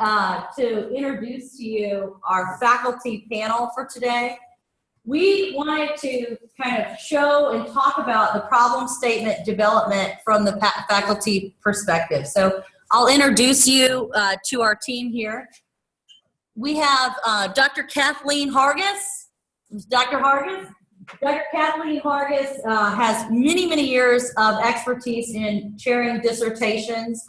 to introduce to you our faculty panel for today. We wanted to kind of show and talk about the problem statement development from the faculty perspective. So I'll introduce you to our team here. We have Dr. Kathleen Hargiss. Dr. Hargiss? Dr. Kathleen Hargiss has many, many years of expertise in chairing dissertations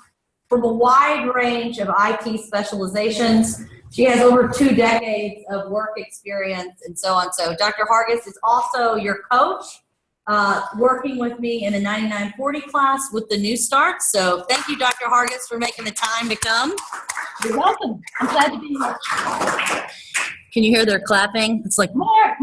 from a wide range of IT specializations. She has over 2 decades of work experience and so on. So Dr. Hargiss is also your coach, working with me in the 9940 class with the New Start. So thank you, Dr. Hargiss, for making the time to come. You're welcome. I'm glad to be here. Can you hear their clapping? It's like more.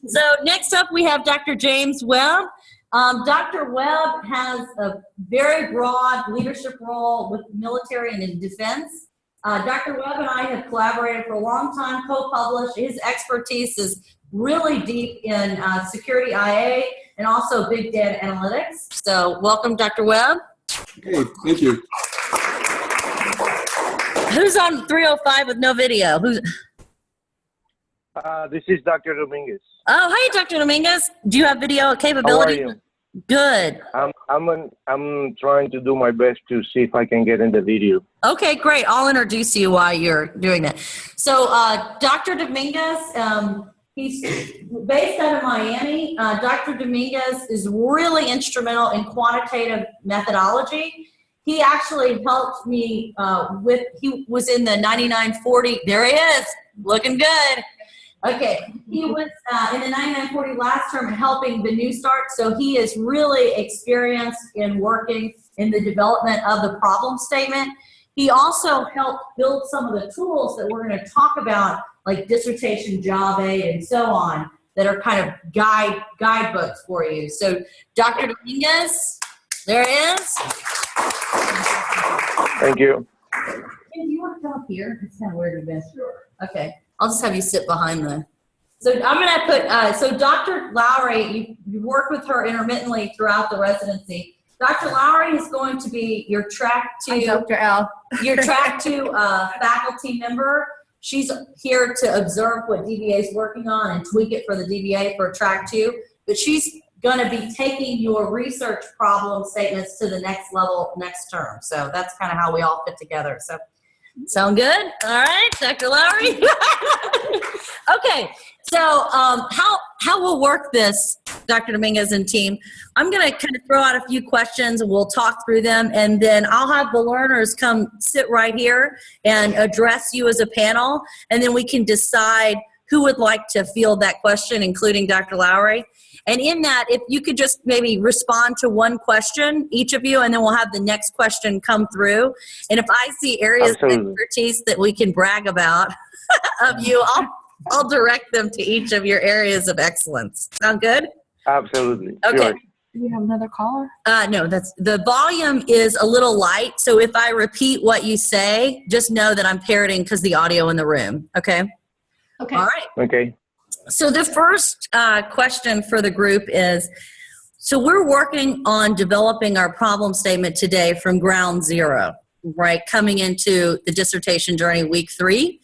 So next up we have Dr. James Webb. Dr. Webb has a very broad leadership role with the military and in defense. Dr. Webb and I have collaborated for a long time, co-published. His expertise is really deep in security IA and also big data analytics. So welcome, Dr. Webb. Hey, thank you. Who's on 305 with no video? Who's? This is Dr. Dominguez. Oh, hi, Dr. Dominguez. Do you have video capability? How are you? Good. I'm trying to do my best to see if I can get in the video. Okay, great. I'll introduce you while you're doing that. So Dr. Dominguez, he's based out of Miami. Dr. Dominguez is really instrumental in quantitative methodology. He actually helped me he was in the 9940. There he is, looking good. Okay, he was in the 9940 last term helping the New Start, so he is really experienced in working in the development of the problem statement. He also helped build some of the tools that we're going to talk about, like dissertation job aid and so on, that are kind of guidebooks for you. So Dr. Dominguez, there he is. Thank you. Hey, do you want to come up here? It's kind of weird to miss. Sure. Okay. I'll just have you sit behind the. So I'm going to put, so Dr. Lowery, you work with her intermittently throughout the residency. Dr. Lowery is going to be your track 2. Hi, Dr. L. Your track 2 faculty member. She's here to observe what DBA is working on and tweak it for the DBA for track 2. But she's going to be taking your research problem statements to the next level next term. So that's kind of how we all fit together. So sound good? All right, Dr. Lowery. Okay, so how we'll work this, Dr. Dominguez and team, I'm going to kind of throw out a few questions and we'll talk through them, and then I'll have the learners come sit right here and address you as a panel, and then we can decide who would like to field that question, including Dr. Lowery. And in that, if you could just maybe respond to one question, each of you, and then we'll have the next question come through. And if I see areas of expertise that we can brag about of you, I'll direct them to each of your areas of excellence. Sound good? Absolutely. Okay. Sure. Do we have another caller? No, the volume is a little light. So if I repeat what you say, just know that I'm parroting because the audio in the room. Okay? Okay. All right. Okay. So the first question for the group is, so we're working on developing our problem statement today from ground zero, right? Coming into the dissertation journey week 3.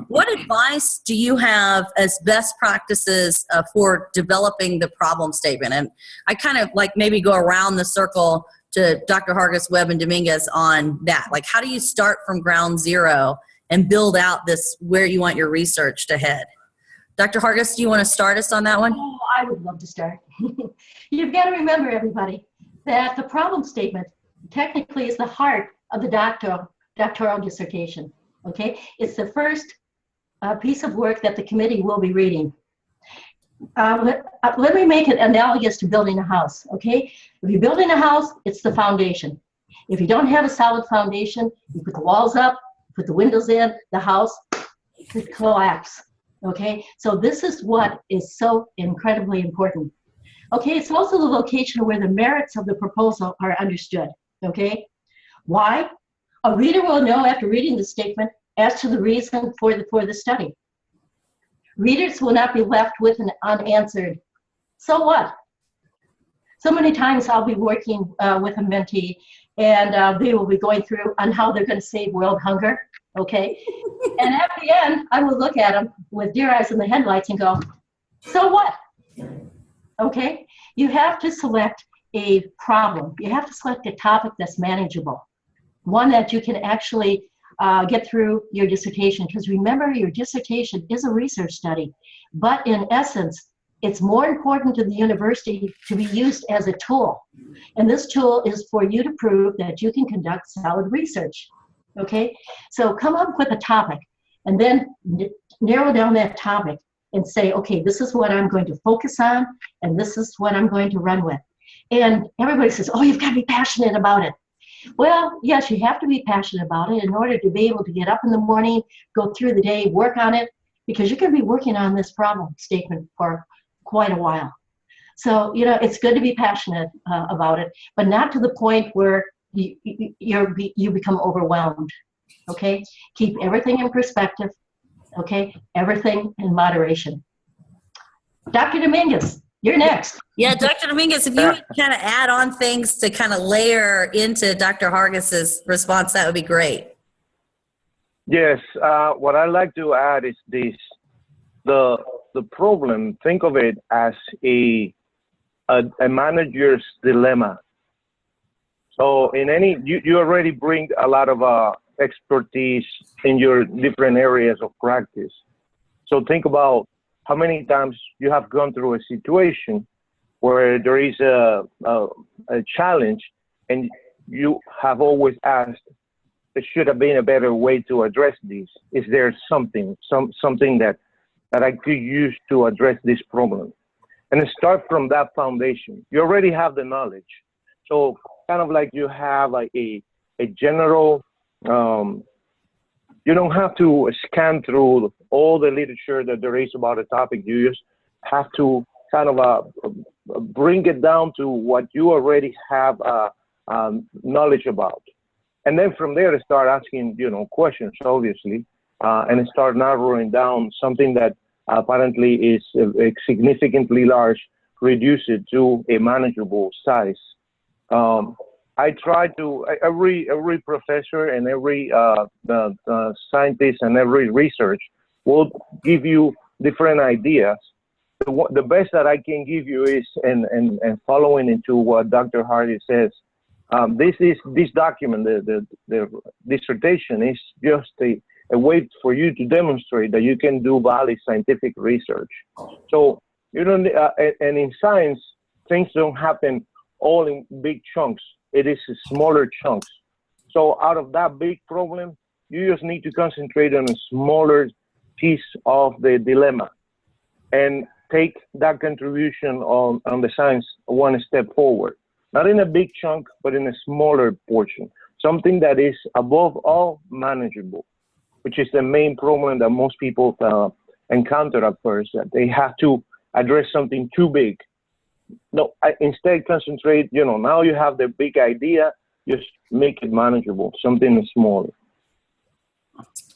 What advice do you have as best practices for developing the problem statement? And I kind of like maybe go around the circle to Dr. Hargiss, Webb, and Dominguez on that. Like, how do you start from ground zero and build out this where you want your research to head? Dr. Hargiss, do you want to start us on that one? Oh, I would love to start. You've got to remember, everybody, that the problem statement technically is the heart of the doctoral dissertation. Okay? It's the first piece of work that the committee will be reading. Let me make it analogous to building a house. Okay? If you're building a house, it's the foundation. If you don't have a solid foundation, you put the walls up, put the windows in, the house could collapse. Okay, so this is what is so incredibly important. Okay, it's also the location where the merits of the proposal are understood. Okay, why? A reader will know after reading the statement as to the reason for the study. Readers will not be left with an unanswered, so what? So many times I'll be working with a mentee, and they will be going through on how they're going to save world hunger, okay? And at the end, I will look at them with deer eyes in the headlights and go, so what? Okay? You have to select a problem. You have to select a topic that's manageable, one that you can actually get through your dissertation. Because remember, your dissertation is a research study, but in essence, it's more important to the university to be used as a tool. And this tool is for you to prove that you can conduct solid research, okay? So come up with a topic and then narrow down that topic and say, okay, this is what I'm going to focus on and this is what I'm going to run with. And everybody says, oh, you've got to be passionate about it. Well, yes, you have to be passionate about it in order to be able to get up in the morning, go through the day, work on it, because you're going to be working on this problem statement for quite a while. So, you know, it's good to be passionate about it, but not to the point where you become overwhelmed, okay? Keep everything in perspective, okay? Everything in moderation. Dr. Dominguez, you're next. Yeah, Dr. Dominguez, if you would kind of add on things to kind of layer into Dr. Hargiss's response, that would be great. Yes, what I like to add is this: the problem. Think of it as a manager's dilemma. So in any, you already bring a lot of expertise in your different areas of practice. So think about how many times you have gone through a situation where there is a challenge, and you have always asked, there should have been a better way to address this. Is there something that I could use to address this problem? And start from that foundation. You already have the knowledge. So kind of like you have like a general, you don't have to scan through all the literature that there is about a topic. You just have to kind of bring it down to what you already have knowledge about. And then from there, start asking, questions, obviously, and start narrowing down something that apparently is significantly large, reduce it to a manageable size. I try to, every professor and every scientist and every research will give you different ideas. The best that I can give you is, and following into what Dr. Hargiss says, this document, the dissertation, is just a way for you to demonstrate that you can do valid scientific research. So you don't, and in science, things don't happen all in big chunks. It is smaller chunks. So out of that big problem, you just need to concentrate on a smaller piece of the dilemma and take that contribution on the science one step forward. Not in a big chunk, but in a smaller portion. Something that is above all manageable, which is the main problem that most people encounter at first, that they have to address something too big. No, instead concentrate, now you have the big idea, just make it manageable, something smaller.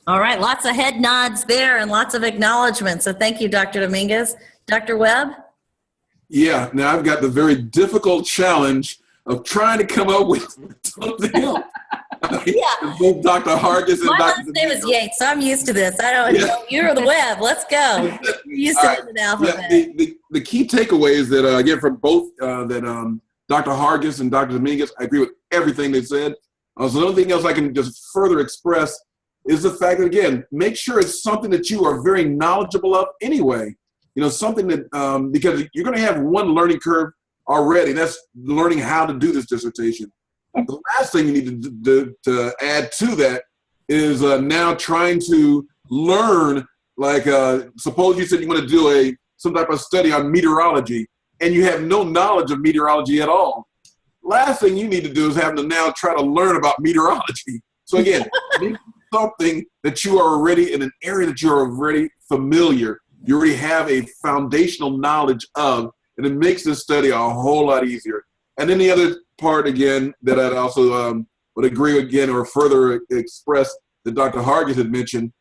All right, lots of head nods there and lots of acknowledgement. So thank you, Dr. Dominguez. Dr. Webb? Yeah, now I've got the very difficult challenge of trying to come up with something else. Yeah. Both Dr. Hargiss and My Dr. last name is Yates, so I'm used to this. I don't know. You're the Webb. Let's go. You're used to the alphabet. Yeah, the key takeaways that I get from both Dr. Hargiss and Dr. Dominguez, I agree with everything they said. So the only thing else I can just further express is the fact that, again, make sure it's something that you are very knowledgeable of anyway. Something that, because you're going to have one learning curve already. That's learning how to do this dissertation. The last thing you need to add to that is now trying to learn, like, suppose you said you want to do some type of study on meteorology, and you have no knowledge of meteorology at all. Last thing you need to do is have to now try to learn about meteorology. So again, something that you are already in an area that you're already familiar. You already have a foundational knowledge of, and it makes this study a whole lot easier. And then the other part, again, that I'd also would agree again or further express that Dr. Hargiss had mentioned,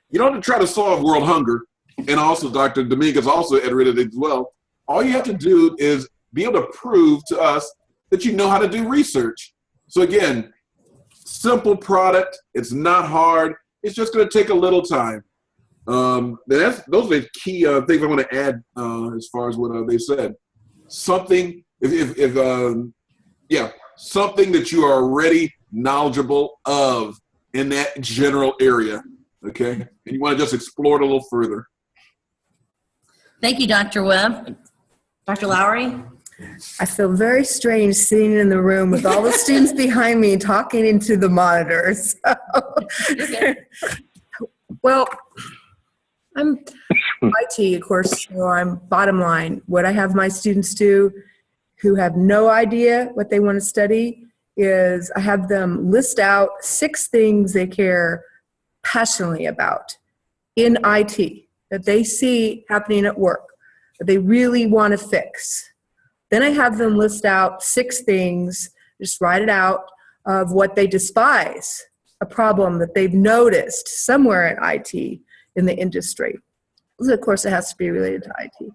you don't have to try to solve world hunger, and also Dr. Dominguez also iterated it as well. All you have to do is be able to prove to us that you know how to do research. So again, simple product. It's not hard. It's just going to take a little time. Those are the key things I want to add as far as what they said. Something, something that you are already knowledgeable of in that general area, okay? And you want to just explore it a little further. Thank you, Dr. Webb. Dr. Lowery? I feel very strange sitting in the room with all the students behind me talking into the monitors. Well, I'm IT, of course, so I'm bottom line. What I have my students do who have no idea what they want to study is I have them list out 6 things they care passionately about in IT that they see happening at work, that they really want to fix. Then I have them list out 6 things, just write it out, of what they despise, a problem that they've noticed somewhere in IT in the industry. Of course, it has to be related to IT.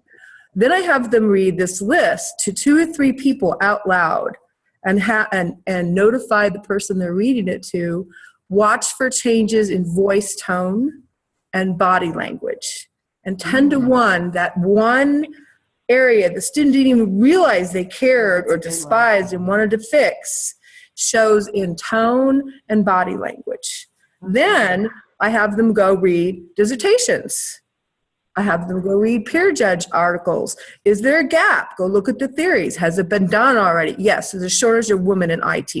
Then I have them read this list to 2 or 3 people out loud and notify the person they're reading it to. Watch for changes in voice tone and body language. And 10 to 1, that one area the student didn't even realize they cared or despised and wanted to fix shows in tone and body language. Then I have them go read dissertations. I have them go read peer judge articles. Is there a gap? Go look at the theories. Has it been done already? Yes, there's a shortage of women in IT.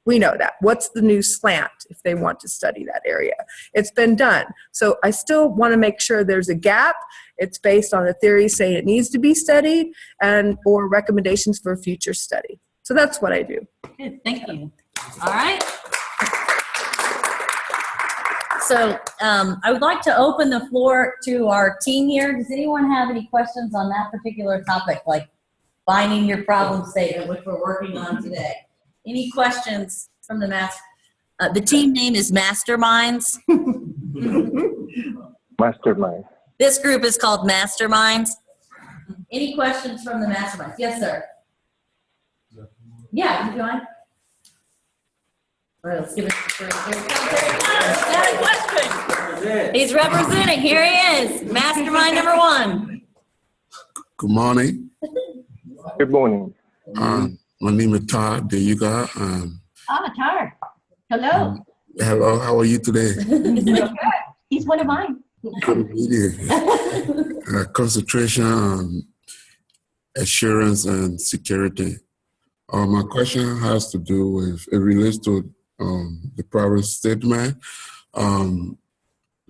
We know that. What's the new slant if they want to study that area? It's been done. So I still want to make sure there's a gap. It's based on the theory saying it needs to be studied and or recommendations for future study. So that's what I do. Good, thank you. All right. So I would like to open the floor to our team here. Does anyone have any questions on that particular topic, like finding your problem statement, which we're working on today? Any questions from the the team name is Masterminds. Mastermind. This group is called Masterminds. Any questions from the Masterminds? Yes, sir. Yeah, you going? All right, let's give it a break. Here it comes. Got a question. He's representing. Here he is. Mastermind number 1. Good morning. Good morning. My name is Todd. There you go. Tar. Hello. Hello. How are you today? He's one of mine. Good to meet you. Concentration on assurance and security. My question has to do with, it relates to the problem statement.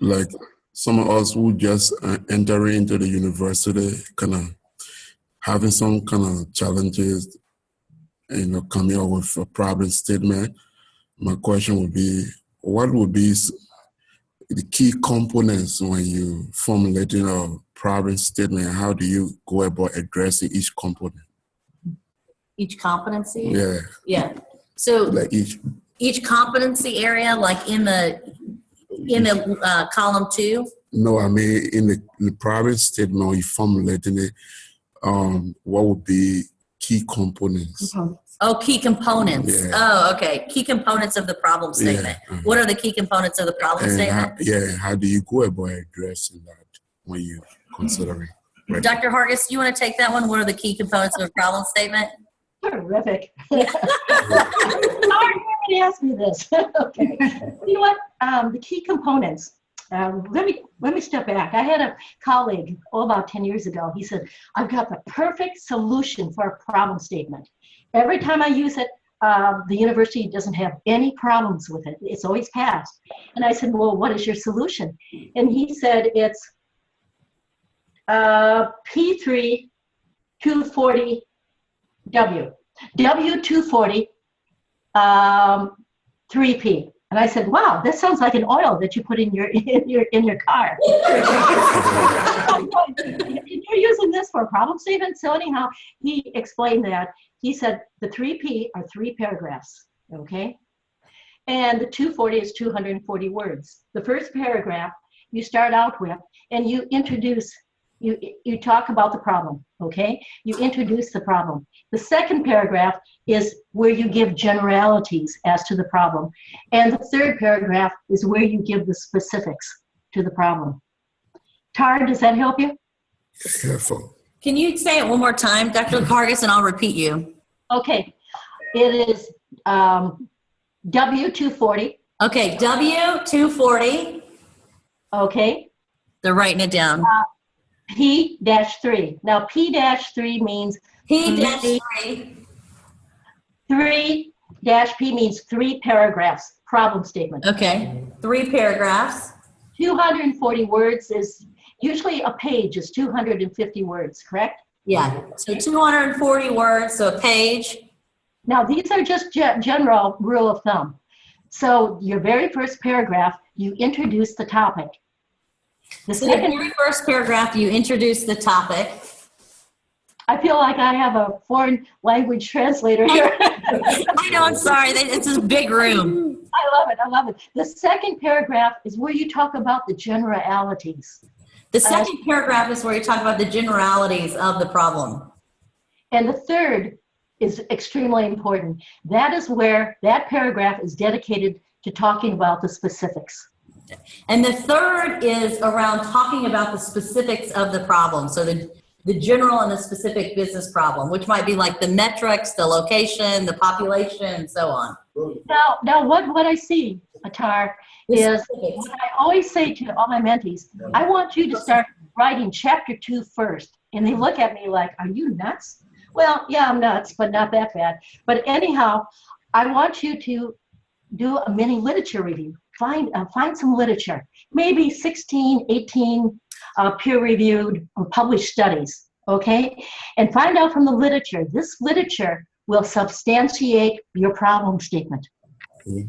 Like some of us who just entering into the university, kind of having some kind of challenges, coming up with a problem statement. My question would be, what would be the key components when you formulating a problem statement? How do you go about addressing each component? Each competency? Yeah. Yeah. So Like each competency area, like in the column 2? No, I mean, in the problem statement, when you formulating it, what would be key components? Oh, key components. Yeah. Oh, okay. Key components of the problem statement. Yeah. What are the key components of the problem statement? How do you go about addressing that when you considering? Right. Dr. Hargiss, you want to take that one? What are the key components of a problem statement? Terrific. Nobody asked me this. Okay. You know what? The key components. Let me step back. I had a colleague, about 10 years ago. He said, I've got the perfect solution for a problem statement. Every time I use it, the university doesn't have any problems with it. It's always passed. And I said, well, what is your solution? And he said, it's P3 240 W. W240 3P. And I said, wow, that sounds like an oil that you put in your car. You're using this for a problem statement? So anyhow, he explained that. He said the 3P are 3 paragraphs, okay? And the 240 is 240 words. The first paragraph you start out with, and you introduce You talk about the problem, okay? You introduce the problem. The second paragraph is where you give generalities as to the problem. And the third paragraph is where you give the specifics to the problem. Tara, does that help you? Careful. Can you say it one more time, Dr. Hargiss, and I'll repeat you? Okay. It is W240. Okay, W240. Okay. They're writing it down. P-3. Now, P-3 means P-3. 3-P means 3 paragraphs, problem statement. Okay, 3 paragraphs. 240 words is, usually a page is 250 words, correct? Yeah, so 240 words, so a page. Now, these are just general rule of thumb. So your very first paragraph, you introduce the topic. The So the very first paragraph, you introduce the topic. I feel like I have a foreign language translator here. I know, I'm sorry, it's a big room. I love it, I love it. The second paragraph is where you talk about the generalities. The second paragraph is where you talk about the generalities of the problem. And the third is extremely important. That is where that paragraph is dedicated to talking about the specifics. And the third is around talking about the specifics of the problem. So the general and the specific business problem, which might be like the metrics, the location, the population, and so on. Now what I see, Atar, is what I always say to all my mentees, I want you to start writing chapter 2 first. And they look at me like, are you nuts? Well, yeah, I'm nuts, but not that bad. But anyhow, I want you to do a mini literature review. Find some literature, maybe 16, 18 peer-reviewed or published studies, okay? And find out from the literature. This literature will substantiate your problem statement,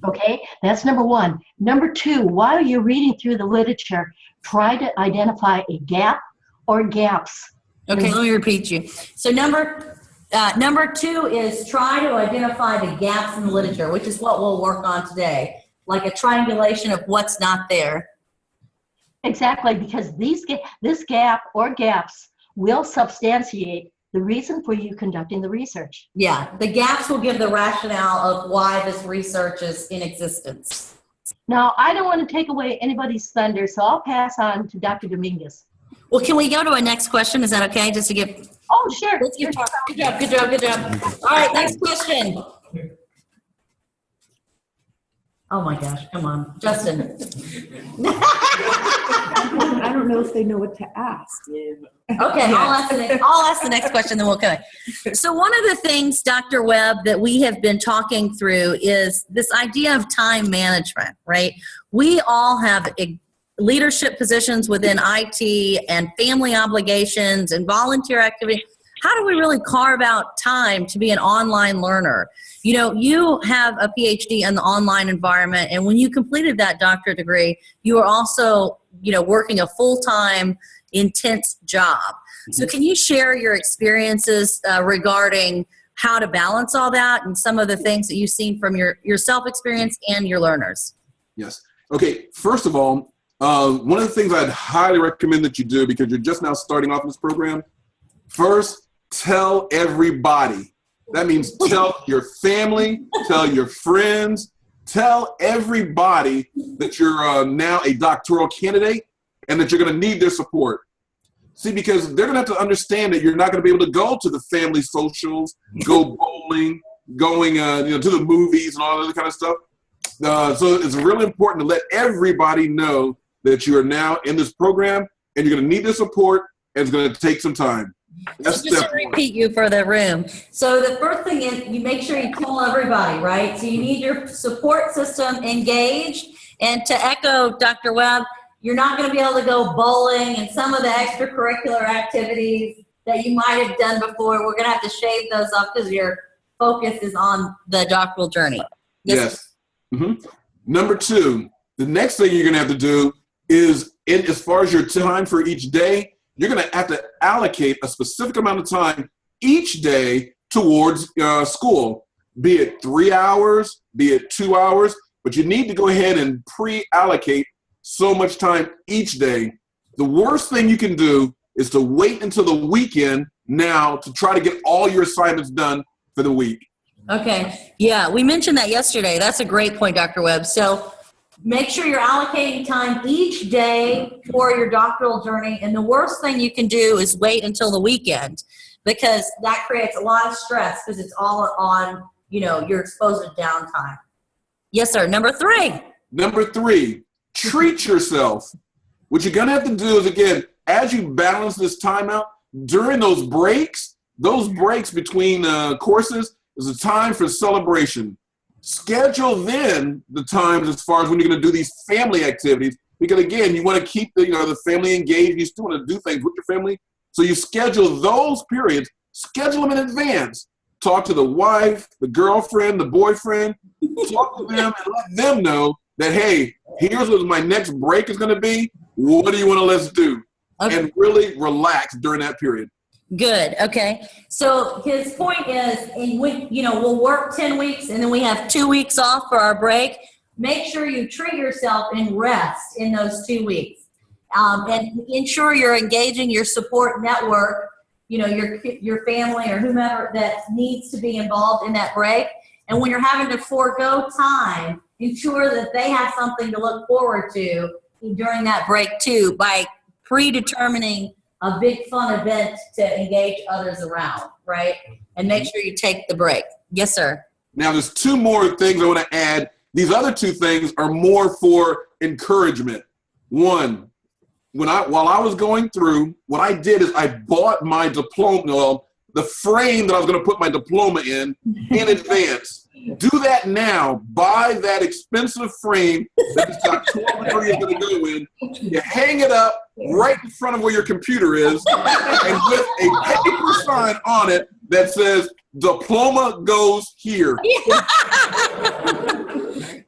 okay? That's number 1. Number 2, while you're reading through the literature, try to identify a gap or gaps. Okay, let me repeat you. So number 2 is try to identify the gaps in the literature, which is what we'll work on today. Like a triangulation of what's not there. Exactly, because this gap or gaps will substantiate the reason for you conducting the research. Yeah, the gaps will give the rationale of why this research is in existence. Now, I don't want to take away anybody's thunder, so I'll pass on to Dr. Dominguez. Well, can we go to a next question? Is that okay? Just to give. Oh, sure. Let's give. Good job. All right, next question. Oh my gosh, come on, Justin. I don't know if they know what to ask. Okay, I'll ask the next question, then we'll go. So one of the things, Dr. Webb, that we have been talking through is this idea of time management, right? We all have leadership positions within IT and family obligations and volunteer activity. How do we really carve out time to be an online learner? You know, you have a PhD in the online environment, and when you completed that doctorate degree, you were also, you know, working a full-time, intense job. So can you share your experiences regarding how to balance all that and some of the things that you've seen from your self-experience and your learners? Yes. Okay, first of all, one of the things I'd highly recommend that you do, because you're just now starting off in this program, first, tell everybody. That means tell your family, tell your friends, tell everybody that you're now a doctoral candidate and that you're going to need their support. See, because they're going to have to understand that you're not going to be able to go to the family socials, go bowling, going to the movies and all that kind of stuff. So it's really important to let everybody know that you are now in this program and you're going to need their support and it's going to take some time. That's just to repeat you for the room. So the first thing is you make sure you tell everybody, right? So you need your support system engaged. And to echo Dr. Webb, you're not going to be able to go bowling and some of the extracurricular activities that you might have done before. We're going to have to shave those off because your focus is on the doctoral journey. Yes. Number 2, the next thing you're going to have to do is, as far as your time for each day, you're going to have to allocate a specific amount of time each day towards school, be it 3 hours, be it 2 hours, but you need to go ahead and pre-allocate so much time each day. The worst thing you can do is to wait until the weekend now to try to get all your assignments done for the week. Okay. Yeah, we mentioned that yesterday. That's a great point, Dr. Webb. So make sure you're allocating time each day for your doctoral journey. And the worst thing you can do is wait until the weekend, because that creates a lot of stress because it's all on, your exposed to downtime. Yes, sir. Number 3. Number 3, treat yourself. What you're going to have to do is, again, as you balance this time out, during those breaks between courses is a time for celebration. Schedule then the times as far as when you're going to do these family activities, because again, you want to keep the family engaged. You still want to do things with your family. So you schedule those periods, schedule them in advance. Talk to the wife, the girlfriend, the boyfriend, talk to them and let them know that, hey, here's what my next break is going to be. What do you want to let's do? Okay. And really relax during that period. Good. Okay. So his point is, we'll work 10 weeks and then we have 2 weeks off for our break. Make sure you treat yourself and rest in those 2 weeks. And ensure you're engaging your support network, your family or whomever that needs to be involved in that break. And when you're having to forego time, ensure that they have something to look forward to during that break too, by predetermining a big fun event to engage others around, right? And make sure you take the break. Yes, sir. Now, there's 2 more things I want to add. These other 2 things are more for encouragement. 1, while I was going through, what I did is I bought my diploma, the frame that I was going to put my diploma in advance. Do that now. Buy that expensive frame that this doctoral is going to go in. You hang it up right in front of where your computer is, and with a paper sign on it that says, diploma goes here.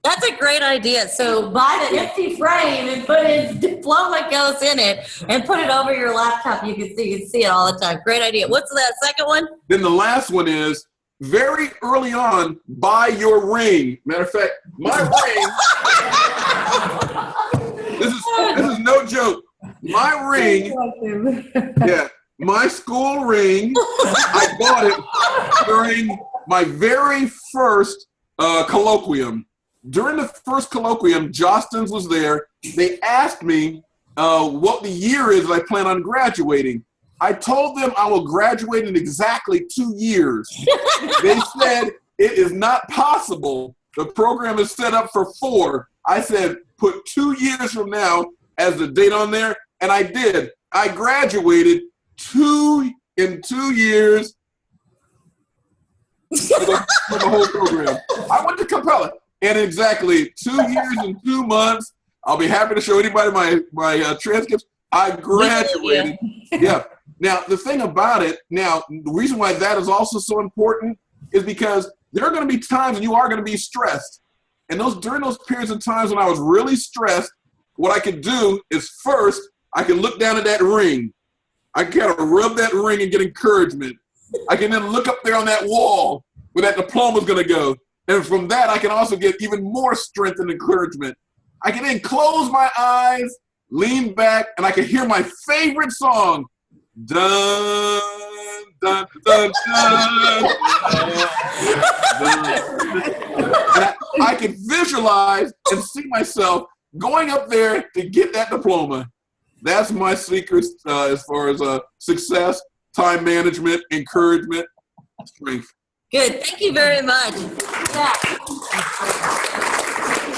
That's a great idea. So buy the empty frame and put in diploma goes in it and put it over your laptop. You can see it all the time. Great idea. What's that second one? Then the last one is, very early on, buy your ring. Matter of fact, my ring, this is no joke. My ring, my school ring, I bought it during my very first colloquium. During the first colloquium, Jostens was there. They asked me what the year is that I plan on graduating. I told them I will graduate in exactly 2 years. They said, it is not possible. The program is set up for 4. I said, put 2 years from now as the date on there. And I did. I graduated in 2 years for the whole program. I went to Capella. And exactly 2 years and 2 months, I'll be happy to show anybody my transcripts. I graduated. Yeah. Now, the thing about it, the reason why that is also so important is because there are going to be times when you are going to be stressed. And during those periods of times when I was really stressed, what I could do is first, I can look down at that ring. I can kind of rub that ring and get encouragement. I can then look up there on that wall where that diploma is going to go. And from that, I can also get even more strength and encouragement. I can then close my eyes, lean back, and I can hear my favorite song. Dun, dun, dun, dun, dun. And I can visualize and see myself going up there to get that diploma. That's my secret as far as success, time management, encouragement, strength. Good. Thank you very much. Yeah.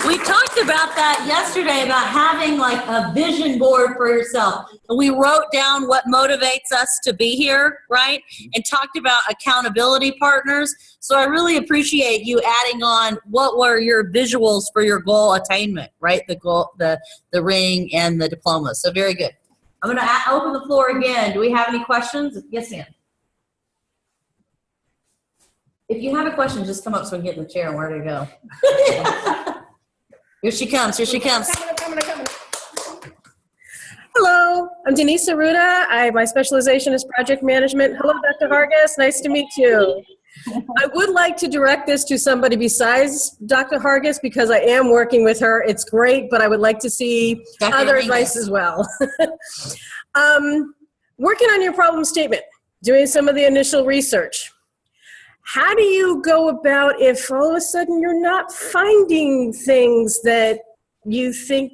We talked about that yesterday, about having like a vision board for yourself. And we wrote down what motivates us to be here, right? And talked about accountability partners. So I really appreciate you adding on what were your visuals for your goal attainment, right? The goal, the ring and the diploma. So very good. I'm going to open the floor again. Do we have any questions? Yes, ma'am. If you have a question, just come up so we can get in the chair and where to go. Here she comes. Here she comes. Coming. Hello, I'm Denise Aruda. My specialization is project management. Hello, Dr. Hargiss. Nice to meet you. I would like to direct this to somebody besides Dr. Hargiss because I am working with her. It's great, but I would like to see Dr. other Dominguez. advice as well. working on your problem statement, doing some of the initial research. How do you go about if all of a sudden you're not finding things that you think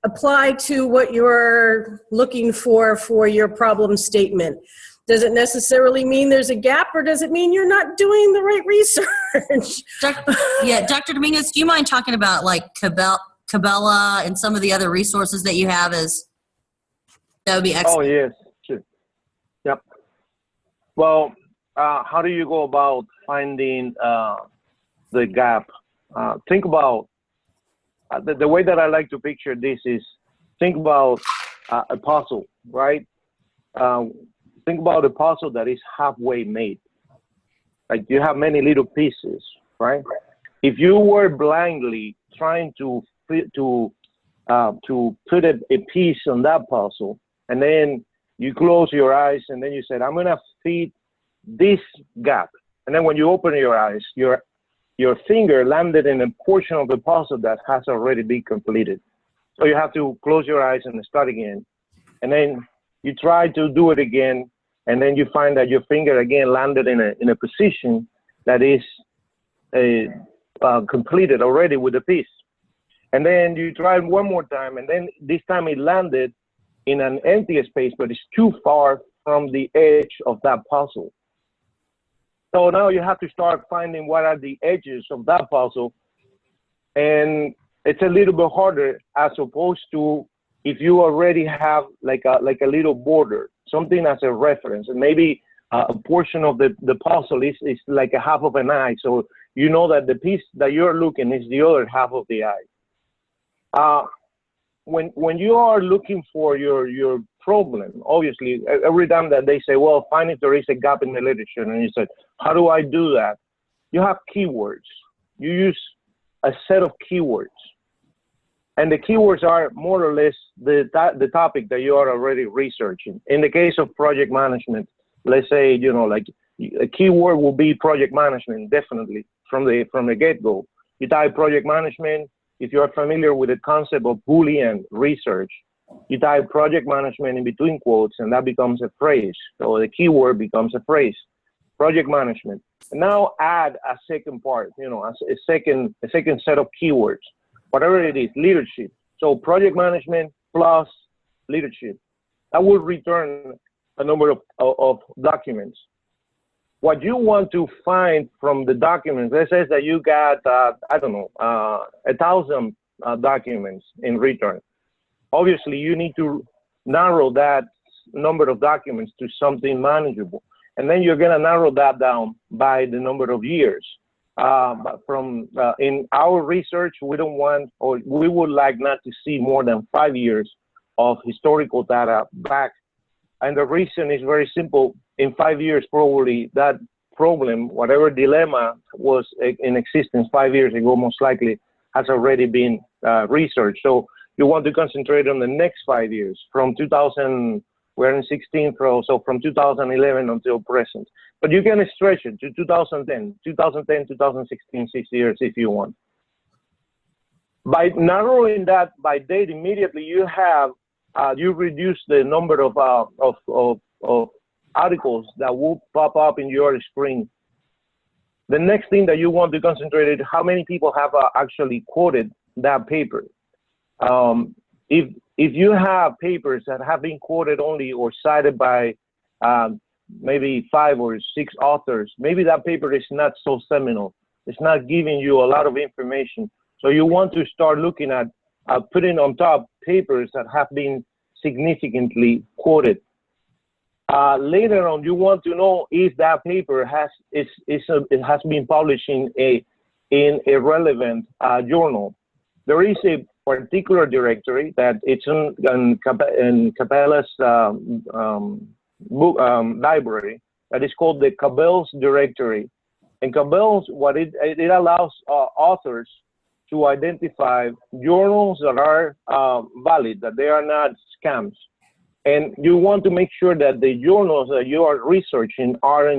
apply to what you're looking for your problem statement? Does it necessarily mean there's a gap, or does it mean you're not doing the right research? Dr. Dominguez, do you mind talking about like Cabela and some of the other resources that you have? That would be excellent. Oh, yes, sure. Yep. Well, how do you go about finding the gap? Think about the way that I like to picture this is think about a puzzle, right? Think about a puzzle that is halfway made. Like you have many little pieces, right? If you were blindly trying to put a piece on that puzzle, and then you close your eyes, and then you said, I'm gonna fit this gap. And then when you open your eyes, your finger landed in a portion of the puzzle that has already been completed. So you have to close your eyes and start again. And then you try to do it again, and then you find that your finger again landed in a position that is completed already with a piece. And then you try it one more time, and then this time it landed in an empty space, but it's too far from the edge of that puzzle. So now you have to start finding what are the edges of that puzzle. And it's a little bit harder as opposed to if you already have like a little border, something as a reference. And maybe a portion of the puzzle is like a half of an eye. So you know that the piece that you're looking is the other half of the eye. When you are looking for your problem, obviously, every time that they say, well, find if there is a gap in the literature, and you said, how do I do that? You have keywords. You use a set of keywords. And the keywords are more or less the topic that you are already researching. In the case of project management, let's say, like a keyword will be project management, definitely, from the get-go. You type project management. If you're familiar with the concept of Boolean research, you type project management in between quotes, and that becomes a phrase. So the keyword becomes a phrase, project management. And now add a second part, a second set of keywords, whatever it is, leadership. So project management plus leadership. That will return a number of documents. What you want to find from the documents, let's say that you got, 1,000 documents in return. Obviously, you need to narrow that number of documents to something manageable. And then you're gonna narrow that down by the number of years. In our research, we don't want, or we would like not to see more than 5 years of historical data back. And the reason is very simple. In 5 years, probably that problem, whatever dilemma was in existence 5 years ago, most likely has already been researched. So you want to concentrate on the next 5 years from 2000, we're in 16, so from 2011 until present. But you can stretch it to 2010, 2016, 6 years if you want. By narrowing that by date immediately, you have you reduce the number of articles that will pop up in your screen. The next thing that you want to concentrate is how many people have actually quoted that paper. If you have papers that have been quoted only or cited by maybe 5 or 6 authors, maybe that paper is not so seminal. It's not giving you a lot of information. So you want to start looking at putting on top papers that have been significantly quoted. Later on, you want to know if that paper has been published in a relevant journal. There is a particular directory that it's in Cabela's library that is called the Cabela's directory. And Cabela's, what it allows authors to identify journals that are valid, that they are not scams. And you want to make sure that the journals that you are researching are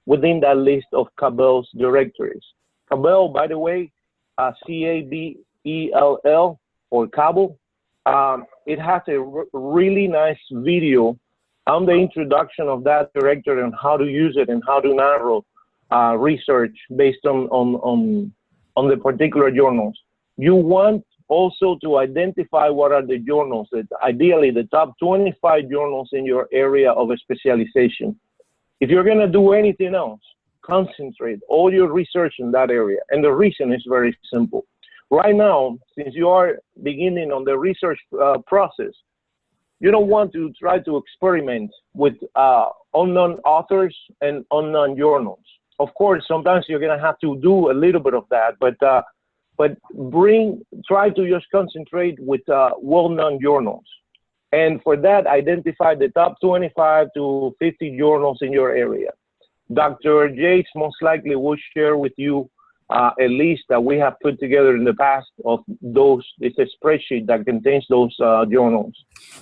within that list of Cabell's directories. Cabell, by the way, C-A-B-E-L-L, or Cabell, it has a really nice video I'm the introduction of that director and how to use it and how to narrow research based on the particular journals. You want also to identify what are the journals that ideally the top 25 journals in your area of specialization. If you're going to do anything else, concentrate all your research in that area. And the reason is very simple. Right now, since you are beginning on the research process, you don't want to try to experiment with unknown authors and unknown journals. Of course, sometimes you're going to have to do a little bit of that, but try to just concentrate with well-known journals. And for that, identify the top 25 to 50 journals in your area. Dr. Yates most likely will share with you a list that we have put together in the past of those. It's a spreadsheet that contains those journals.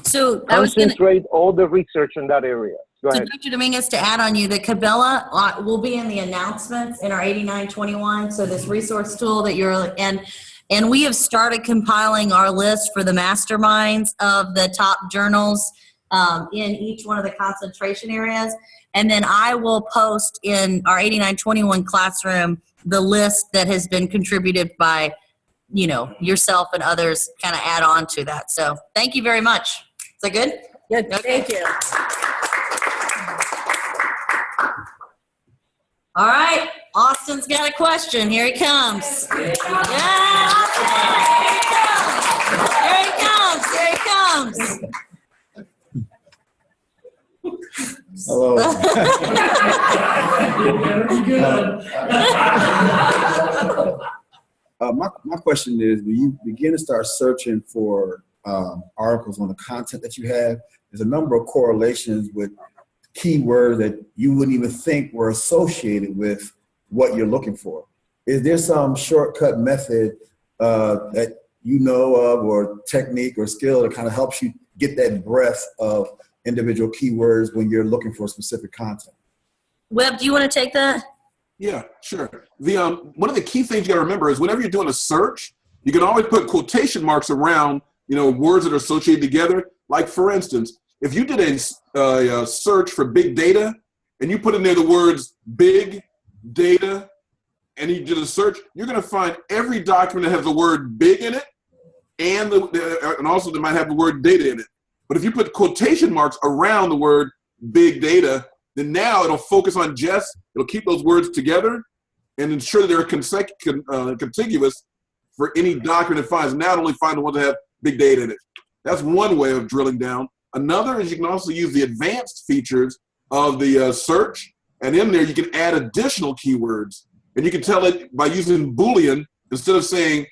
So I was going to Concentrate all the research in that area. Go So ahead. Dr. Dominguez, to add on you, the Cabela will be in the announcements in our 8921. So this resource tool that you're, and we have started compiling our list for the masterminds of the top journals in each one of the concentration areas. And then I will post in our 8921 classroom the list that has been contributed by, you know, yourself and others, kind of add on to that. So thank you very much. Is that good? Good, Okay. thank you. All right, Austin's got a question. Here he comes. Yeah, Austin! Here he comes. Here he comes. Hello. My question is, when you begin to start searching for articles on the content that you have, there's a number of correlations with keywords that you wouldn't even think were associated with what you're looking for. Is there some shortcut method that you know of, or technique or skill that kind of helps you get that breadth of individual keywords when you're looking for specific content? Webb, do you want to take that? Yeah, sure. One of the key things you got to remember is whenever you're doing a search, you can always put quotation marks around, you know, words that are associated together. Like, for instance, if you did a search for big data and you put in there the words big data and you did a search, you're going to find every document that has the word big in it and also that might have the word data in it. But if you put quotation marks around the word big data, then now it'll focus on it'll keep those words together and ensure that they're contiguous for any document it finds. Now it only find the ones that have big data in it. That's one way of drilling down. Another is you can also use the advanced features of the search, and in there you can add additional keywords. And you can tell it by using Boolean, instead of saying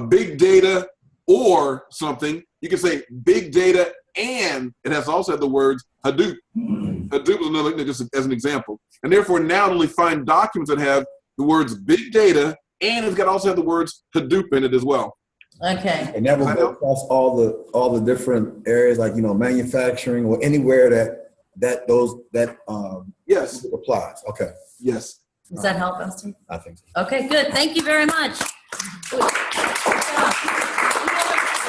big data or something, you can say big data, and it has also had the words Hadoop. Hadoop is another, just as an example. And therefore now it only find documents that have the words big data, and it's got also have the words Hadoop in it as well. Okay. And that will go across all the different areas, like, you know, manufacturing or anywhere that Yes. applies. Okay. Yes. Does that help, Austin? I think so. Okay, good. Thank you very much. Any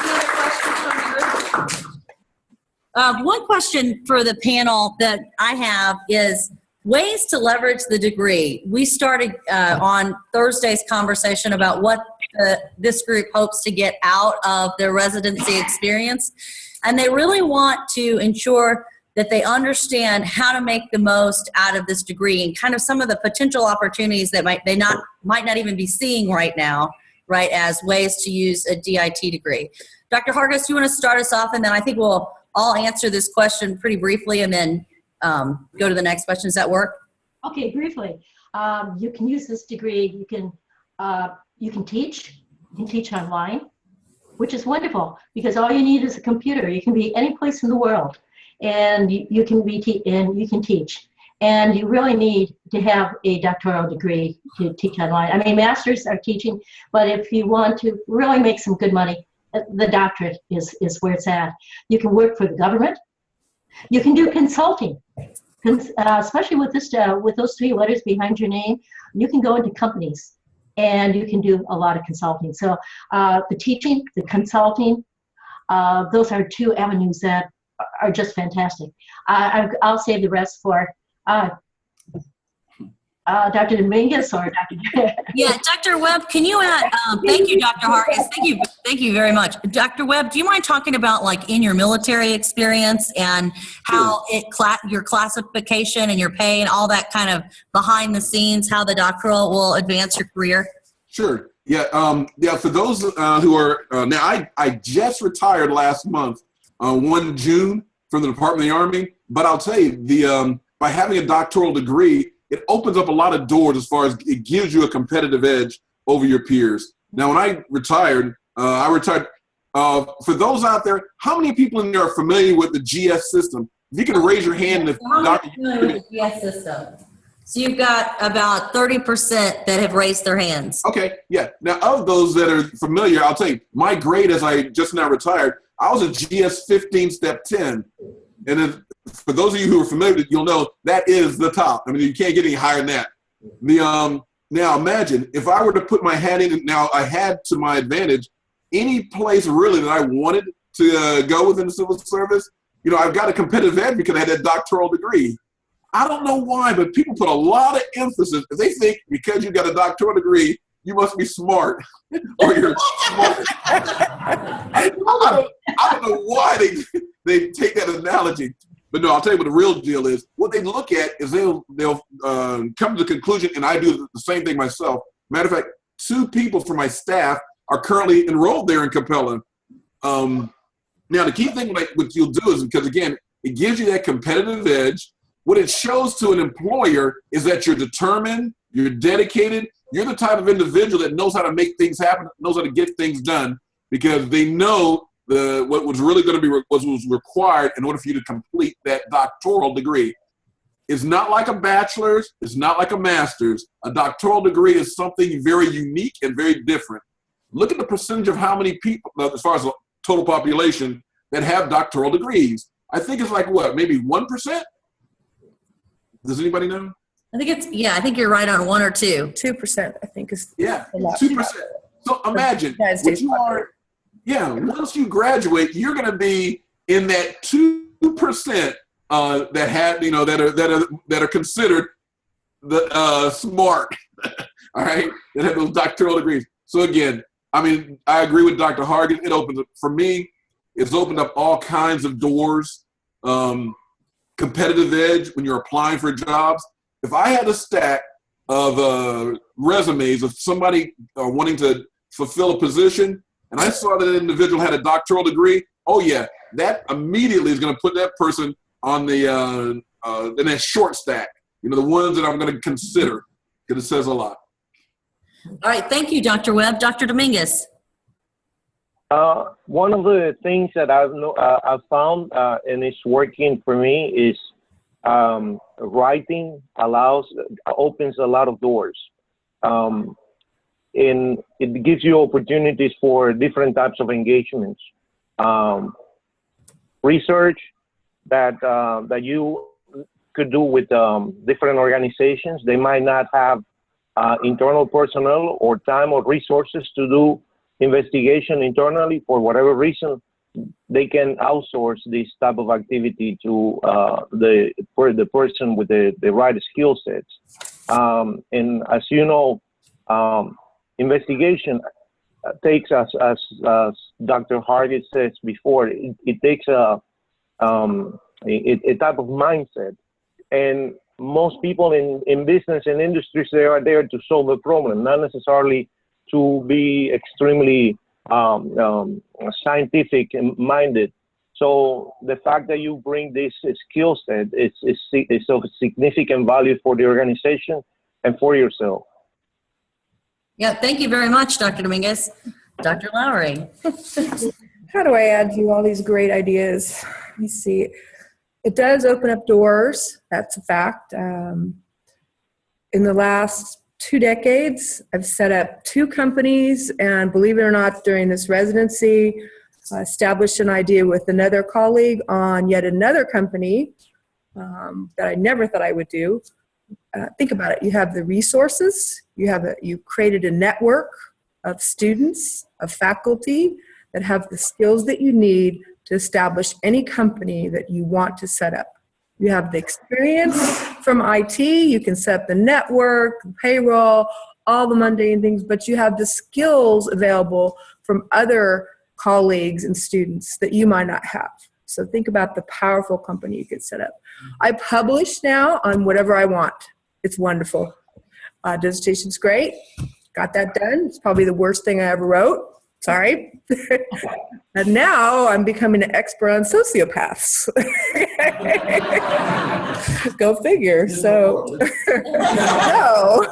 other questions from the group? One question for the panel that I have is ways to leverage the degree. We started on Thursday's conversation about what this group hopes to get out of their residency experience. And they really want to ensure that they understand how to make the most out of this degree and kind of some of the potential opportunities that might not even be seeing right now, right, as ways to use a DIT degree. Dr. Hargiss, you want to start us off, and then I think we'll all answer this question pretty briefly and then go to the next question. Does that work? Okay, briefly. You can use this degree. You can teach. You can teach online, which is wonderful because all you need is a computer. You can be any place in the world, and you can teach. And you really need to have a doctoral degree to teach online. I mean, masters are teaching, but if you want to really make some good money, the doctorate is where it's at. You can work for the government. You can do consulting, especially with those 3 letters behind your name. You can go into companies and you can do a lot of consulting. So the teaching, the consulting, those are 2 avenues that are just fantastic. I'll save the rest for Dr. Dominguez or Dr. Yeah, Dr. Webb, can you add, thank you, Dr. Hargiss. Thank you very much. Dr. Webb, do you mind talking about like in your military experience and how your classification and your pay and all that kind of behind the scenes, how the doctoral will advance your career? Sure. Yeah. For those who are now, I just retired last month, 1 June from the Department of the Army. But I'll tell you, by having a doctoral degree, it opens up a lot of doors as far as it gives you a competitive edge over your peers. Now, when I retired, for those out there, how many people in there are familiar with the GS system? If you can raise your hand. If how many are familiar with the GS system? So you've got about 30% that have raised their hands. Okay, yeah. Now, of those that are familiar, I'll tell you, my grade as I just now retired, I was a GS 15 step 10. And for those of you who are familiar with it, you'll know that is the top. I mean, you can't get any higher than that. Now imagine if I were to put my hat in, now I had to my advantage any place really that I wanted to go within the civil service. You know, I've got a competitive edge because I had that doctoral degree. I don't know why, but people put a lot of emphasis. They think because you got a doctoral degree, you must be smart or you're smart. I don't know why they take that analogy. But no, I'll tell you what the real deal is. What they look at is they'll come to the conclusion, and I do the same thing myself. Matter of fact, 2 people from my staff are currently enrolled there in Capella. Now, the key thing what you'll do is, because again, it gives you that competitive edge. What it shows to an employer is that you're determined, you're dedicated, you're the type of individual that knows how to make things happen, knows how to get things done, because they know what was really going to be what was required in order for you to complete that doctoral degree. It's not like a bachelor's, it's not like a master's. A doctoral degree is something very unique and very different. Look at the percentage of how many people, as far as the total population, that have doctoral degrees. I think it's like what, maybe 1%? Does anybody know? I think you're right on 1 or 2. 2%, I think, is Yeah, a lot. 2%. So imagine United States once you graduate, you're going to be in that 2% that have, you know, that are considered the smart. All right, that have those doctoral degrees. So again, I mean, I agree with Dr. Hargiss. It opens up for me. It's opened up all kinds of doors. Competitive edge when you're applying for jobs. If I had a stack of resumes of somebody wanting to fulfill a position, and I saw that an individual had a doctoral degree, oh yeah, that immediately is going to put that person on the in that short stack. You know, the ones that I'm going to consider, because it says a lot. All right, thank you, Dr. Webb. Dr. Dominguez. One of the things that I've found and it's working for me is writing opens a lot of doors. And it gives you opportunities for different types of engagements. Research that you could do with different organizations. They might not have internal personnel or time or resources to do investigation internally for whatever reason. They can outsource this type of activity to the person with the right skill sets. And as you know, investigation takes, as Dr. Hargiss says before, it takes a type of mindset. And most people in business and industries, they are there to solve a problem, not necessarily to be extremely scientific and minded. So the fact that you bring this skill set is of significant value for the organization and for yourself. Yeah, thank you very much, Dr. Dominguez. Dr. Lowery. How do I add to all these great ideas? Let me see. It does open up doors. That's a fact. In the last 2 decades, I've set up 2 companies, and believe it or not, during this residency, I established an idea with another colleague on yet another company that I never thought I would do. Think about it. You have the resources. You created a network of students, of faculty that have the skills that you need to establish any company that you want to set up. You have the experience from IT, you can set up the network, payroll, all the mundane things, but you have the skills available from other colleagues and students that you might not have. So think about the powerful company you could set up. I publish now on whatever I want. It's wonderful. Dissertation's great. Got that done. It's probably the worst thing I ever wrote. Sorry. And now I'm becoming an expert on sociopaths. Go figure. So, no.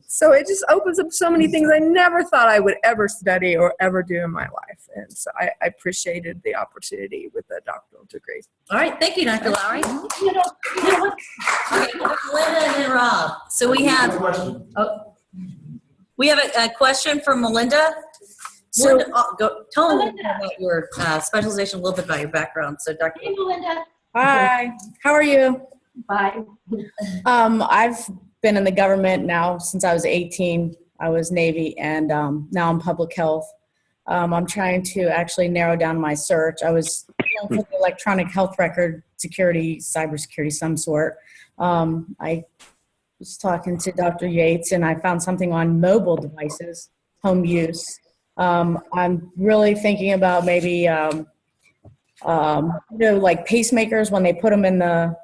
So it just opens up so many things I never thought I would ever study or ever do in my life. And so I appreciated the opportunity with the doctoral degree. All right, thank you, Dr. Lowery. You know what? Okay, Linda and then Rob. So we have a question from Melinda. So- Melinda, tell them about your specialization, a little bit about your background. So, Dr. Hey, Melinda. Hi, how are you? Bye. I've been in the government now since I was 18. I was Navy, and now I'm public health. I'm trying to actually narrow down my search. I was looking for the electronic health record security, cybersecurity, some sort. I was talking to Dr. Yates, and I found something on mobile devices, home use. I'm really thinking about maybe, like pacemakers when they put them in the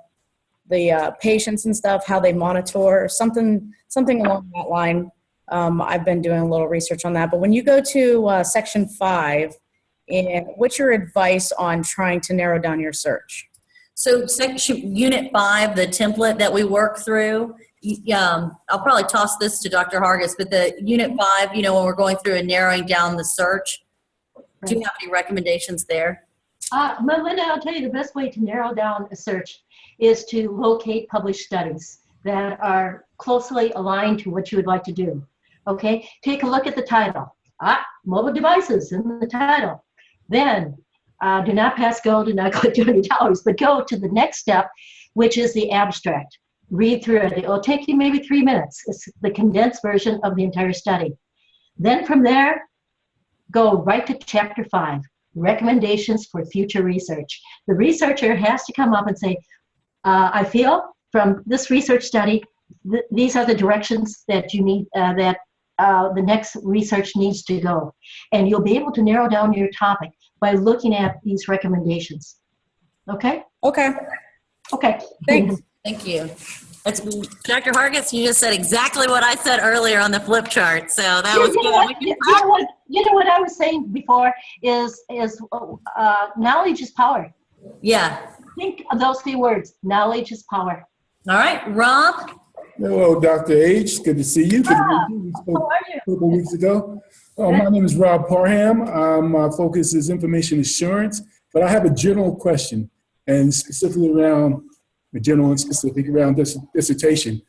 patients and stuff, how they monitor, something along that line. I've been doing a little research on that. But when you go to section 5, and what's your advice on trying to narrow down your search? So Unit 5, the template that we work through, I'll probably toss this to Dr. Hargiss, but the Unit 5, when we're going through and narrowing down the search, do you have any recommendations there? Melinda, I'll tell you the best way to narrow down a search is to locate published studies that are closely aligned to what you would like to do. Okay, take a look at the title. Mobile devices in the title. Then do not pass go, do not go $20, but go to the next step, which is the abstract. Read through it. It'll take you maybe 3 minutes. It's the condensed version of the entire study. Then from there, go right to chapter 5, recommendations for future research. The researcher has to come up and say, I feel from this research study, these are the directions that you need, that the next research needs to go. And you'll be able to narrow down your topic by looking at these recommendations. Okay? Okay. Okay. Thanks. Thank you. That's Dr. Hargiss, you just said exactly what I said earlier on the flip chart. So that was good. You know what I was saying before is knowledge is power. Yeah. Think of those 3 words. Knowledge is power. All right, Rob. Hello, Dr. H. Good to see you. Good to meet you. We spoke How are you? a couple weeks ago. My name is Rob Parham. My focus is information assurance, but I have a general question, and specifically around the general and specific around this dissertation.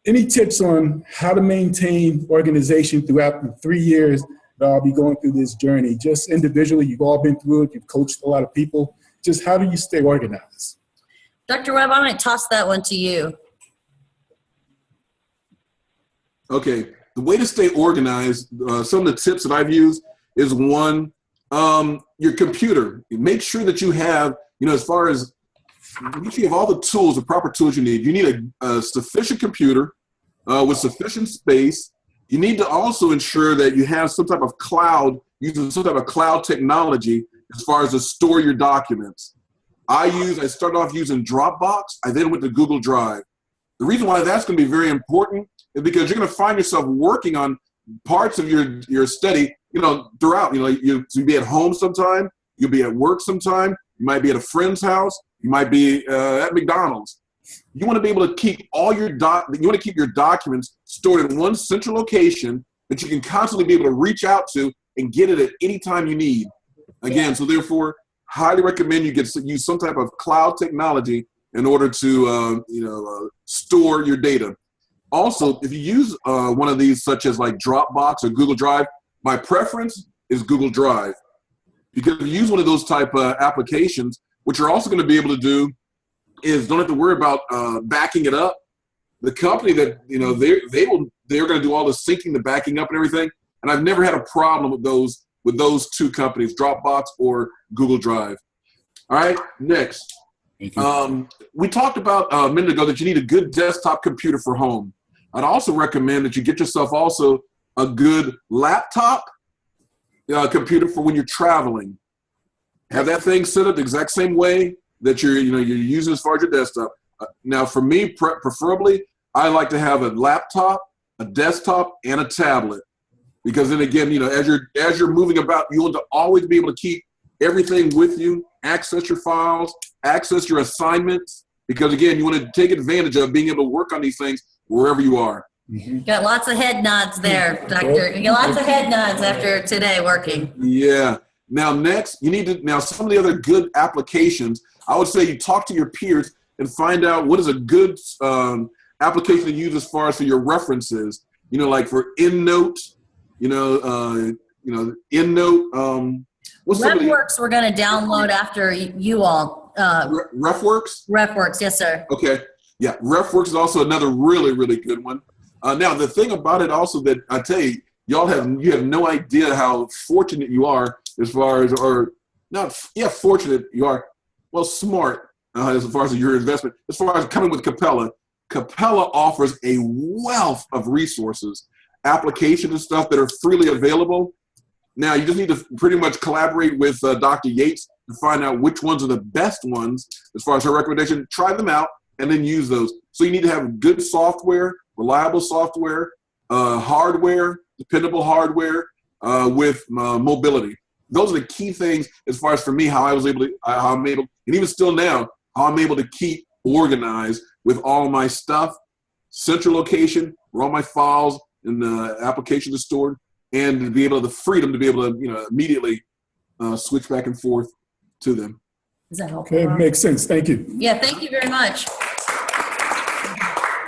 Any tips on how to maintain organization throughout the 3 years that I'll be going through this journey? Just individually, you've all been through it. You've coached a lot of people. Just how do you stay organized? Dr. Webb, I'm going to toss that one to you. Okay, the way to stay organized, some of the tips that I've used is one, your computer. Make sure that you have, as far as, make sure you have all the tools, the proper tools you need. You need a sufficient computer with sufficient space. You need to also ensure that you have some type of cloud, using some type of cloud technology as far as to store your documents. I started off using Dropbox. I then went to Google Drive. The reason why that's going to be very important is because you're going to find yourself working on parts of your study, throughout. You'll be at home sometime, you'll be at work sometime, you might be at a friend's house, you might be at McDonald's. You want to be able to keep your documents stored in one central location that you can constantly be able to reach out to and get it at any time you need. Again, so therefore, highly recommend you use some type of cloud technology in order to store your data. Also, if you use one of these, such as like Dropbox or Google Drive, my preference is Google Drive. Because if you use one of those type of applications, what you're also going to be able to do is don't have to worry about backing it up. The company that, they're going to do all the syncing, the backing up and everything. And I've never had a problem with those with those two companies, Dropbox or Google Drive. All right, next. We talked about a minute ago that you need a good desktop computer for home. I'd also recommend that you get yourself also a good laptop computer for when you're traveling. Have that thing set up the exact same way that you're using as far as your desktop. Now, for me, preferably, I like to have a laptop, a desktop, and a tablet, because then again, as you're moving about, you want to always be able to keep everything with you, access your files, access your assignments, because again, you want to take advantage of being able to work on these things wherever you are. Got lots of head nods there, Doctor. You got lots of head nods after today working. Yeah. Now, next, some of the other good applications, I would say you talk to your peers and find out what is a good application to use as far as for your references. Like for EndNote, EndNote. RefWorks we're going to download after you all. RefWorks? RefWorks, yes, sir. Okay. Yeah, RefWorks is also another really, really good one. Now, the thing about it also that I tell you, you have no idea how fortunate you are as far as, fortunate you are, well, smart as far as your investment. As far as coming with Capella, Capella offers a wealth of resources, applications and stuff that are freely available. Now, you just need to pretty much collaborate with Dr. Yates to find out which ones are the best ones as far as her recommendation. Try them out and then use those. So you need to have good software, reliable software, hardware, dependable hardware with mobility. Those are the key things as far as for me, how I'm able, and even still now, how I'm able to keep organized with all my stuff, central location, where all my files and the applications are stored, and to be able to the freedom to be able to immediately switch back and forth to them. Is that helpful? Okay, makes sense. Thank you. Yeah, thank you very much.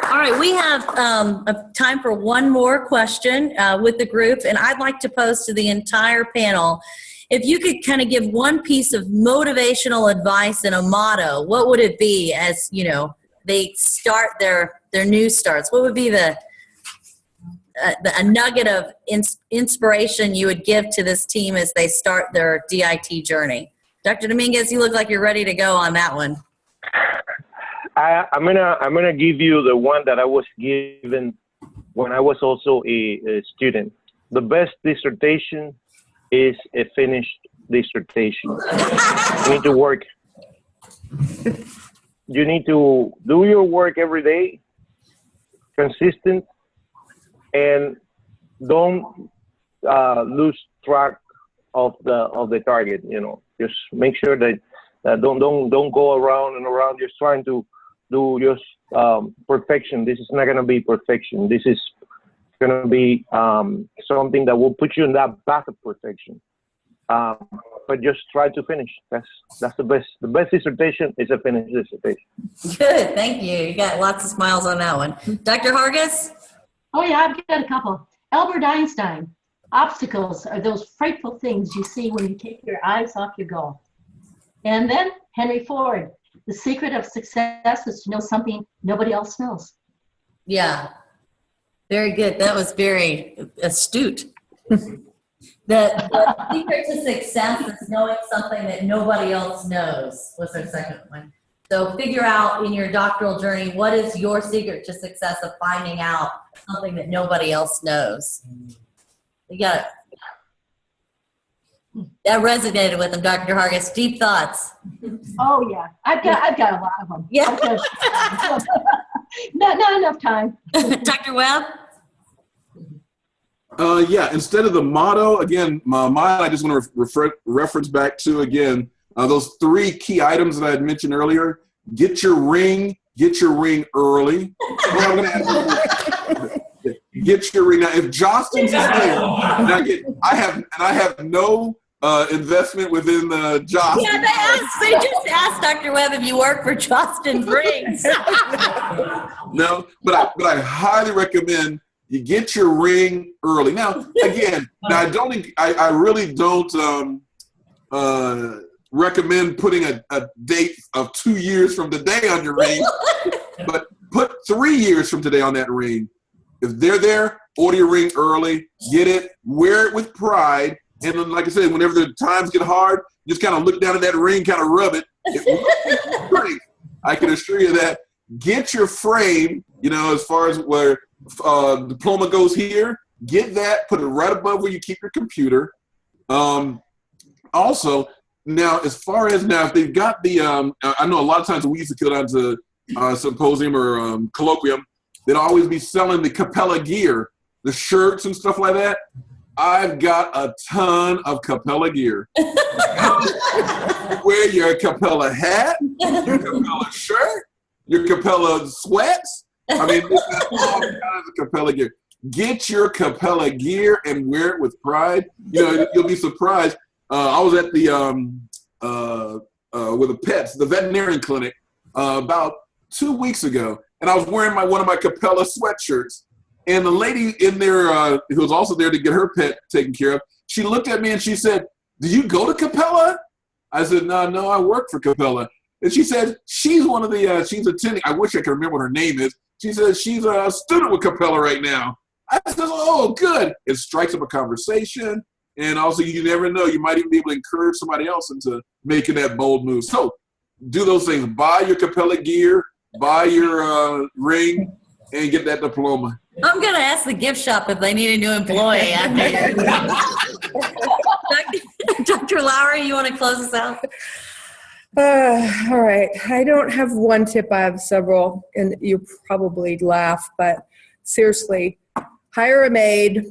All right, we have time for one more question with the group, and I'd like to pose to the entire panel. If you could kind of give one piece of motivational advice and a motto, what would it be as, they start their new starts? What would be a nugget of inspiration you would give to this team as they start their DIT journey? Dr. Dominguez, you look like you're ready to go on that one. I'm gonna give you the one that I was given when I was also a student. The best dissertation is a finished dissertation. You need to work. You need to do your work every day, consistent, and don't lose track of the target. Just make sure that don't go around and around just trying to do just perfection. This is not going to be perfection. This is going to be something that will put you in that path of perfection. But just try to finish. That's the best. The best dissertation is a finished dissertation. Good, thank you. You got lots of smiles on that one. Dr. Hargiss? Oh yeah, I've got a couple. Albert Einstein, obstacles are those frightful things you see when you take your eyes off your goal. And then Henry Ford, the secret of success is to know something nobody else knows. Yeah, very good. That was very astute. The secret to success is knowing something that nobody else knows was our second one. So figure out in your doctoral journey, what is your secret to success of finding out something that nobody else knows? You got it. That resonated with him, Dr. Hargiss. Deep thoughts. Oh yeah, I've got a lot of them. Yeah. Not enough time. Dr. Webb? Yeah, instead of the motto, again, I just want to reference back to, again, those three key items that I had mentioned earlier. Get your ring early. Get your ring. Now, if Jostens is there, I have no investment within the Jostens. Yeah, they just asked Dr. Webb if you work for Jostens Rings. No, but I highly recommend you get your ring early. Now, again, I really don't recommend putting a date of 2 years from today on your ring, but put 3 years from today on that ring. If they're there, order your ring early, get it, wear it with pride, And then, like I said, whenever the times get hard, just kind of look down at that ring, kind of rub it. It will break. I can assure you that. Get your frame, you know, as far as where diploma goes here, get that, put it right above where you keep your computer. Also, now, as far as now, if they've got the, I know a lot of times we used to go down to symposium or colloquium, they'd always be selling the Capella gear, the shirts and stuff like that. I've got a ton of Capella gear. Wear your Capella hat, your Capella shirt, your Capella sweats. I mean, all kinds of Capella gear. Get your Capella gear and wear it with pride. You know, you'll be surprised. I was at the with the pets, the veterinarian clinic, about 2 weeks ago, and I was wearing one of my Capella sweatshirts. And the lady in there who was also there to get her pet taken care of, she looked at me and she said, "Do you go to Capella?" I said, No, I work for Capella. And she said, she's one of the, she's attending, I wish I could remember what her name is. She says she's a student with Capella right now. I said, oh, good. It strikes up a conversation. And also, you never know, you might even be able to encourage somebody else into making that bold move. So do those things. Buy your Capella gear, buy your ring, and get that diploma. I'm going to ask the gift shop if they need a new employee. Dr. Lowery, you want to close us out? All right. I don't have one tip. I have several, and you probably laugh, but seriously, hire a maid.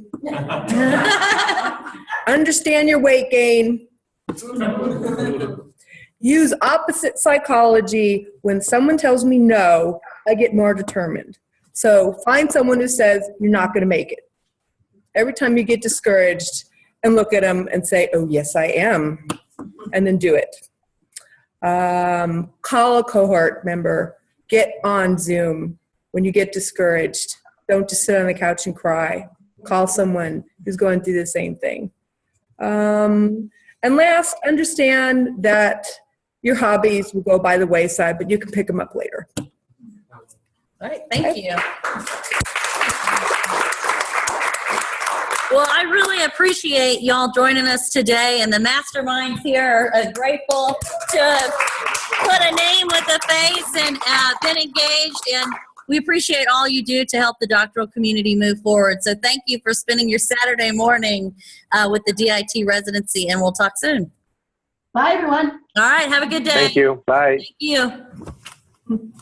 Understand your weight gain. Use opposite psychology. When someone tells me no, I get more determined. So find someone who says you're not going to make it. Every time you get discouraged, and look at them and say, oh, yes, I am, and then do it. Call a cohort member. Get on Zoom when you get discouraged. Don't just sit on the couch and cry. Call someone who's going through the same thing. And last, understand that your hobbies will go by the wayside, but you can pick them up later. All right, thank you. Well, I really appreciate y'all joining us today, and the masterminds here are grateful to put a name with a face and been engaged, and we appreciate all you do to help the doctoral community move forward. So thank you for spending your Saturday morning with the DIT residency, and we'll talk soon. Bye, everyone. All right, have a good day. Thank you. Bye. Thank you.